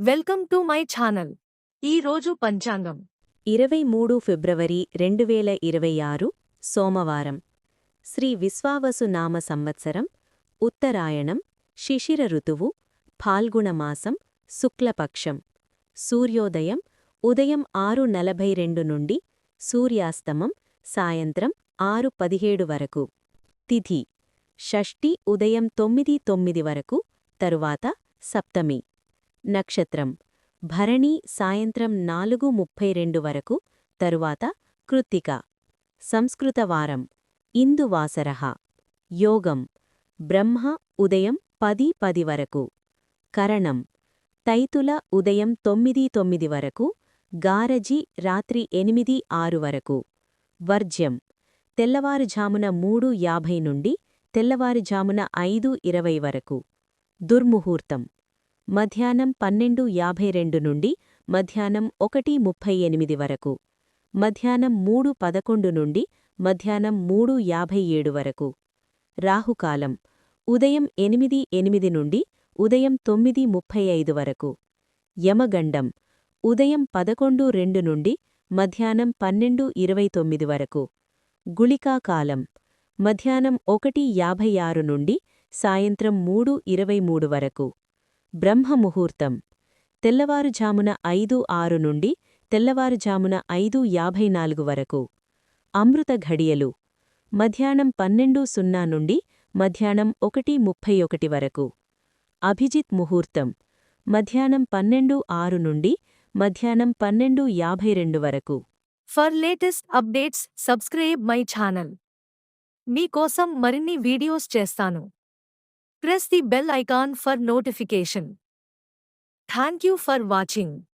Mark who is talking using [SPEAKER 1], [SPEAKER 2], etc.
[SPEAKER 1] Welcome to my channel. ఈ రోజు పంచాంగం
[SPEAKER 2] 23 ఫిబ్రవరి 2026 సోమవారం శ్రీ విశ్వావసు నామ సంవత్సరం ఉత్తరాయణం శిశిర ఋతువు ఫాల్గుణమాసం శుక్లపక్షం సూర్యోదయం ఉదయం 6:42 నుండి సూర్యాస్తమం సాయంత్రం 6:17 వరకు తిథి షష్ఠి ఉదయం 9:09 వరకు తరువాత సప్తమి నక్షత్రం భరణి సాయంత్రం 4:32 వరకు తరువాత కృత్తిక సంస్కృతవారం ఇందువాసరః యోగం బ్రహ్మ ఉదయం 10:10 వరకు కరణం తైతుల ఉదయం 9:09 వరకు గారజి రాత్రి 8:06 వరకు వర్జ్యం తెల్లవారుజామున 3:50 నుండి తెల్లవారుజామున 5:20 వరకు దుర్ముహూర్తం మధ్యాహ్నం 12:52 నుండి మధ్యాహ్నం 1:38 వరకు మధ్యాహ్నం 3:11 నుండి మధ్యాహ్నం 3:57 వరకు రాహుకాలం ఉదయం 8:08 నుండి ఉదయం 9:35 వరకు యమగండం ఉదయం 11:02 నుండి మధ్యాహ్నం 12:29 వరకు గుళికాకాలం మధ్యాహ్నం 1:56 నుండి సాయంత్రం 3:23 వరకు బ్రహ్మముహూర్తం తెల్లవారుజామున 5:06 నుండి తెల్లవారుజామున 5:54 వరకు అమృత ఘడియలు మధ్యాహ్నం 12:00 నుండి మధ్యాహ్నం 1:31 వరకు అభిజిత్ ముహూర్తం మధ్యాహ్నం 12:06 నుండి మధ్యాహ్నం 12:52 వరకు
[SPEAKER 1] for latest updates subscribe my channel. మీకోసం మరిన్ని వీడియోస్ చేస్తాను. Press the bell icon for notification. Thank you for watching.